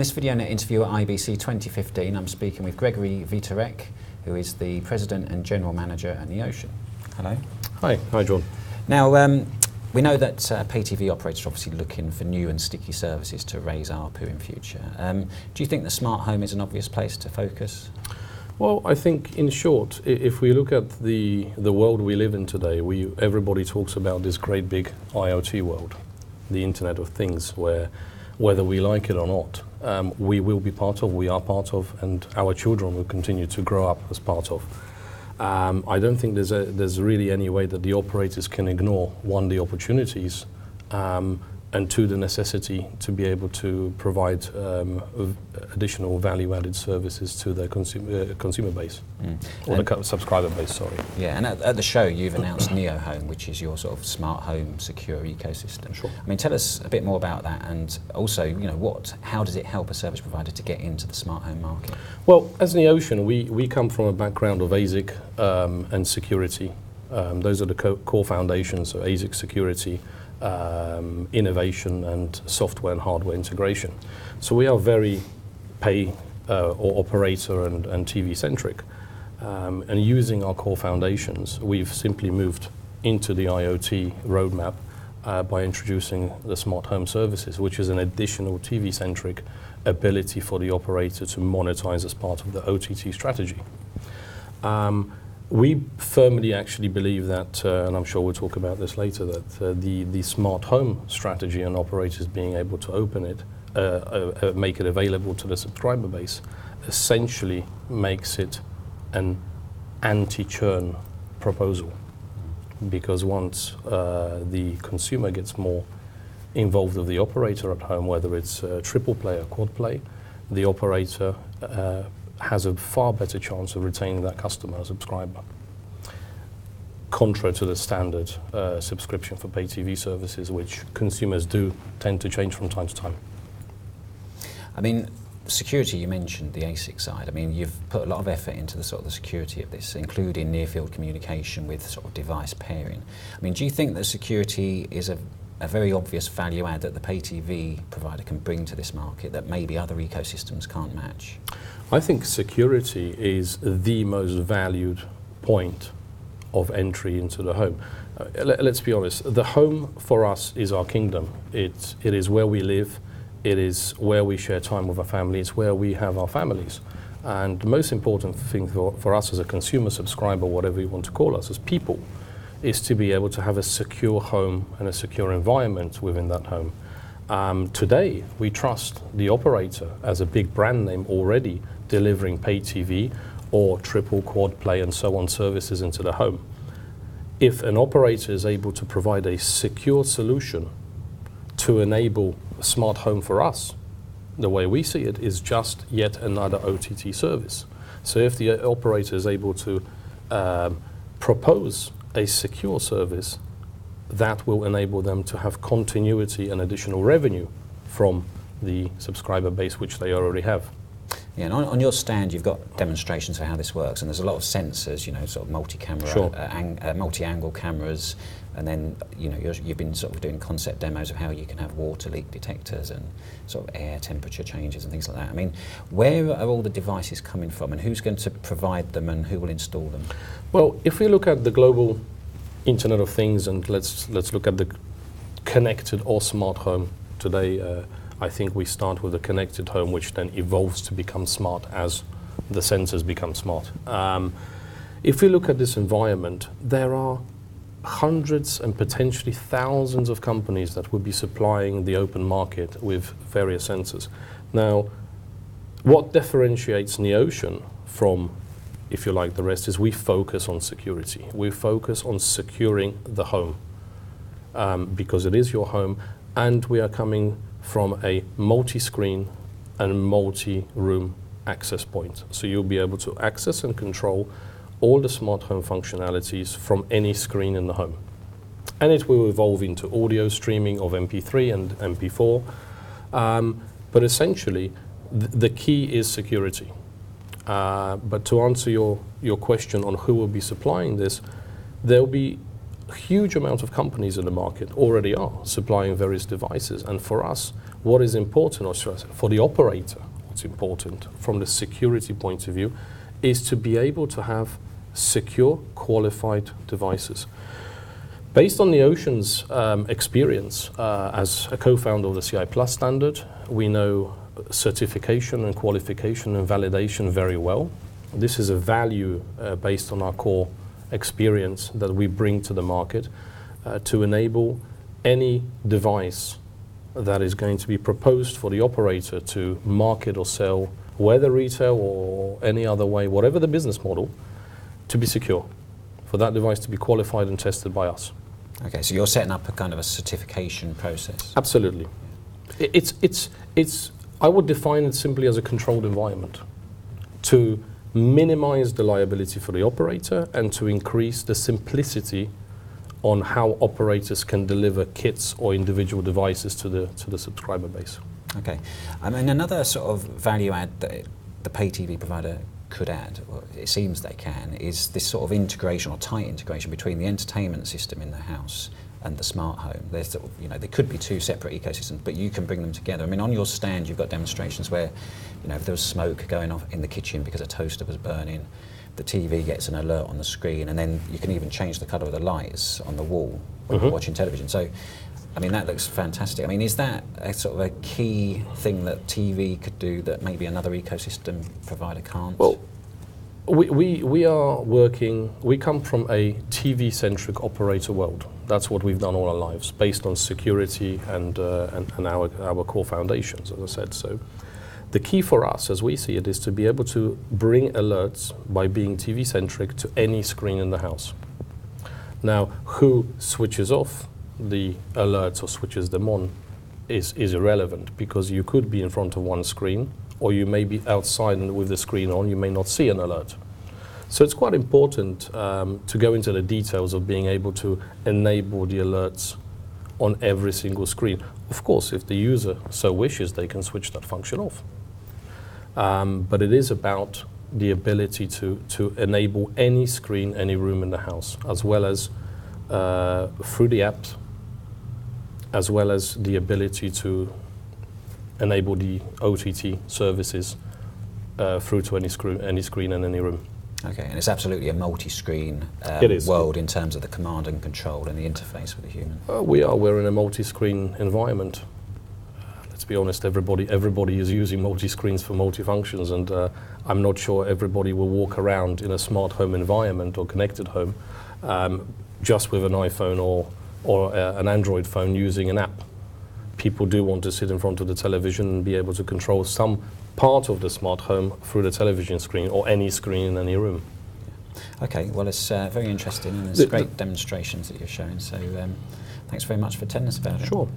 this VideoNet interview at IBC 2015, I'm speaking with Gregory Wieczorek, who is the President and General Manager at Neotion. Hello. Hi John. Now, we know that pay TV operators are obviously looking for new and sticky services to raise ARPU in future. Do you think the smart home is an obvious place to focus? Well, I think in short, if we look at the world we live in today, everybody talks about this great big IoT world, the Internet of Things, where whether we like it or not, we will be part of, we are part of, and our children will continue to grow up as part of. I don't think there's really any way that the operators can ignore, one, the opportunities, and two, the necessity to be able to provide additional value-added services to their consumer base, or the subscriber base, sorry. Yeah, and at the show you've announced Neohome, which is your sort of smart home secure ecosystem. Sure. I mean, tell us a bit more about that, and also, you know, how does it help a service provider to get into the smart home market? Well, as Neotion, we come from a background of ASIC and security. Those are the core foundations, so ASIC security, innovation and software and hardware integration. So we are very pay or operator and TV centric. And using our core foundations, we've simply moved into the IoT roadmap by introducing the smart home services, which is an additional TV centric ability for the operator to monetize as part of the OTT strategy. We firmly actually believe that, and I'm sure we'll talk about this later, that the smart home strategy and operators being able to open it, make it available to the subscriber base, essentially makes it an anti-churn proposal. Because once the consumer gets more involved with the operator at home, whether it's triple play or quad play, the operator has a far better chance of retaining that customer or subscriber, contra to the standard subscription for pay TV services, which consumers do tend to change from time to time. I mean, security, you mentioned the ASIC side. I mean, you've put a lot of effort into the sort of the security of this, including near-field communication with sort of device pairing. I mean, do you think that security is a very obvious value add that the pay TV provider can bring to this market that maybe other ecosystems can't match? I think security is the most valued point of entry into the home. Let's be honest, the home for us is our kingdom. It is where we live, it is where we share time with our family, it's where we have our families. And the most important thing for us as a consumer subscriber, whatever you want to call us, as people, is to be able to have a secure home and a secure environment within that home. Today, we trust the operator as a big brand name already delivering pay TV or triple, quad play and so on services into the home. If an operator is able to provide a secure solution to enable a smart home for us, the way we see it is just yet another OTT service. So if the operator is able to propose a secure service, that will enable them to have continuity and additional revenue from the subscriber base which they already have. Yeah, and on your stand you've got demonstrations of how this works, and there's a lot of sensors, you know, sort of multi-camera, sure. Multi-angle cameras, and then, you know, you've been sort of doing concept demos of how you can have water leak detectors and sort of air temperature changes and things like that. I mean, where are all the devices coming from, and who's going to provide them, and who will install them? Well, if we look at the global Internet of Things, and let's look at the connected or smart home today, I think we start with a connected home, which then evolves to become smart as the sensors become smart. If we look at this environment, there are hundreds and potentially thousands of companies that would be supplying the open market with various sensors. Now, what differentiates Neotion from, if you like, the rest is we focus on security. We focus on securing the home because it is your home, and we are coming from a multi-screen and multi-room access point. So you'll be able to access and control all the smart home functionalities from any screen in the home. And it will evolve into audio streaming of MP3 and MP4. But essentially, the key is security. But to answer your question on who will be supplying this, there'll be a huge amount of companies in the market already are supplying various devices. And for us, what is important, or for the operator, what's important from the security point of view, is to be able to have secure, qualified devices. Based on Neotion's experience as a co-founder of the CI Plus standard, we know certification and qualification and validation very well. This is a value based on our core experience that we bring to the market to enable any device that is going to be proposed for the operator to market or sell, whether retail or any other way, whatever the business model, to be secure, for that device to be qualified and tested by us. Okay, so you're setting up a kind of a certification process. Absolutely. I would define it simply as a controlled environment to minimize the liability for the operator and to increase the simplicity on how operators can deliver kits or individual devices to the subscriber base. Okay, and another sort of value add that the pay TV provider could add, or it seems they can, is this sort of integration or tight integration between the entertainment system in the house and the smart home. There's sort of, there could be two separate ecosystems, but you can bring them together. I mean, on your stand, you've got demonstrations where, if there was smoke going off in the kitchen because a toaster was burning, the TV gets an alert on the screen, and then you can even change the colour of the lights on the wall when you're watching television. So, I mean, that looks fantastic. I mean, is that a sort of a key thing that TV could do that maybe another ecosystem provider can't? Well, we are working, we come from a TV-centric operator world. That's what we've done all our lives, based on security and our core foundations, as I said. So the key for us, as we see it, is to be able to bring alerts by being TV-centric to any screen in the house. Now, who switches off the alerts or switches them on is irrelevant, because you could be in front of one screen, or you may be outside and with the screen on, you may not see an alert. So it's quite important to go into the details of being able to enable the alerts on every single screen. Of course, if the user so wishes, they can switch that function off. But it is about the ability to enable any screen, any room in the house, as well as through the apps, as well as the ability to enable the OTT services through to any screen and any room. Okay, and it's absolutely a multi-screen world in terms of the command and control and the interface with the human. We're in a multi-screen environment. Let's be honest, everybody is using multi-screens for multi-functions, and I'm not sure everybody will walk around in a smart home environment or connected home just with an iPhone or an Android phone using an app. People do want to sit in front of the television and be able to control some part of the smart home through the television screen or any screen in any room. Okay, well, it's very interesting, and there's great demonstrations that you're showing, so thanks very much for telling us about it. Sure.